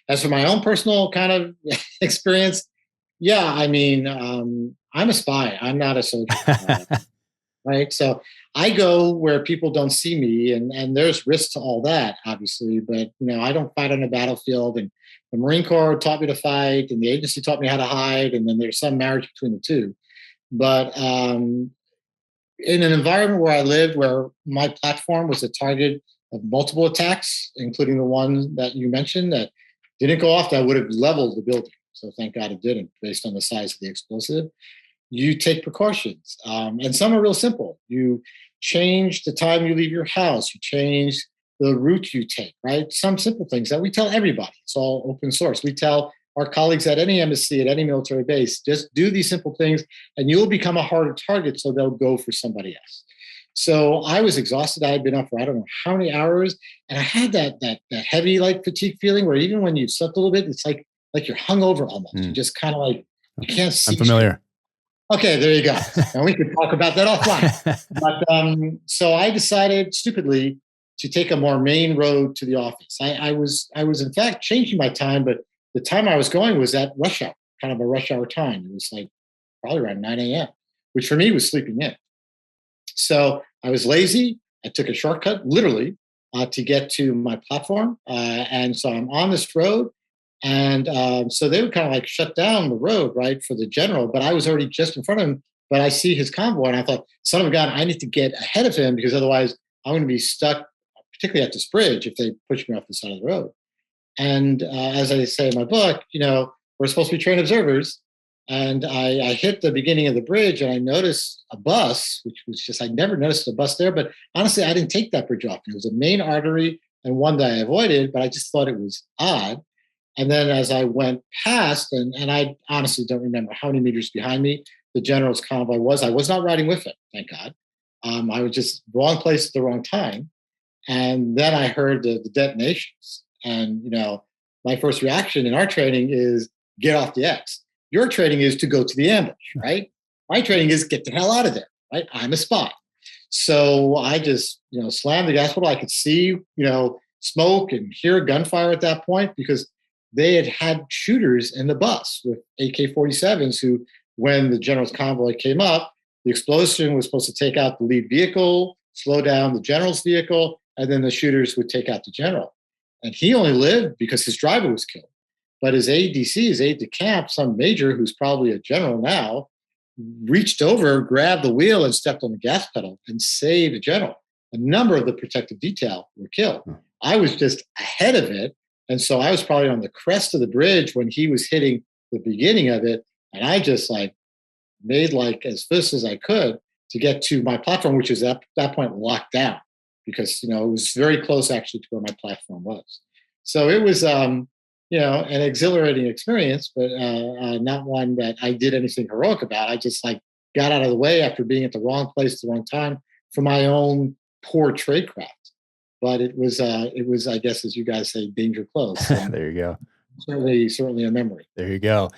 As for my own personal kind of experience, yeah, I mean, I'm a spy. I'm not a soldier. Right? So I go where people don't see me, and there's risk to all that, obviously. But I don't fight on the battlefield, and the Marine Corps taught me to fight, and the agency taught me how to hide, and then there's some marriage between the two. But in an environment where I lived, where my platform was a target of multiple attacks, including the one that you mentioned that didn't go off, that would have leveled the building. So thank God it didn't, based on the size of the explosive. You take precautions. And some are real simple. You change the time you leave your house. You change the route you take, right? Some simple things that we tell everybody. It's all open source. We tell our colleagues at any embassy, at any military base, just do these simple things and you'll become a harder target, so they'll go for somebody else. So I was exhausted. I had been up for I don't know how many hours, and I had that heavy like fatigue feeling where even when you slept a little bit, it's like you're hungover almost. You just kind of like you can't see. I'm familiar. Okay, there you go. And we could talk about that offline. But so I decided stupidly to take a more main road to the office. I was in fact changing my time, but the time I was going was at rush hour, kind of a rush hour time. It was like probably around 9 a.m., which for me was sleeping in. So I was lazy. I took a shortcut, literally, to get to my platform. And so I'm on this road. And so they would kind of like shut down the road, right, for the general. But I was already just in front of him. But I see his convoy, and I thought, son of a gun, I need to get ahead of him because otherwise I'm going to be stuck, particularly at this bridge, if they push me off the side of the road. And as I say in my book, we're supposed to be trained observers. And I hit the beginning of the bridge and I noticed a bus, which was just, I never noticed a bus there. But honestly, I didn't take that bridge off. It was a main artery and one that I avoided, but I just thought it was odd. And then as I went past, and I honestly don't remember how many meters behind me the general's convoy was. I was not riding with him, thank God. I was just wrong place at the wrong time. And then I heard the detonations. And, my first reaction in our training is get off the X. Your training is to go to the ambush, right? My training is get the hell out of there, right? I'm a spy. So I just, slammed the gas pedal. I could see, smoke and hear gunfire at that point because they had shooters in the bus with AK-47s who, when the general's convoy came up, the explosion was supposed to take out the lead vehicle, slow down the general's vehicle, and then the shooters would take out the general. And he only lived because his driver was killed. But his ADC, his aide de camp, some major who's probably a general now, reached over, grabbed the wheel, and stepped on the gas pedal and saved the general. A number of the protective detail were killed. I was just ahead of it. And so I was probably on the crest of the bridge when he was hitting the beginning of it. And I just made as fast as I could to get to my platform, which is at that point locked down because, it was very close actually to where my platform was. So it was, an exhilarating experience, but not one that I did anything heroic about. I just got out of the way after being at the wrong place at the wrong time for my own poor tradecraft. But it was, I guess, as you guys say, danger close. So there you go. Certainly a memory. There you go.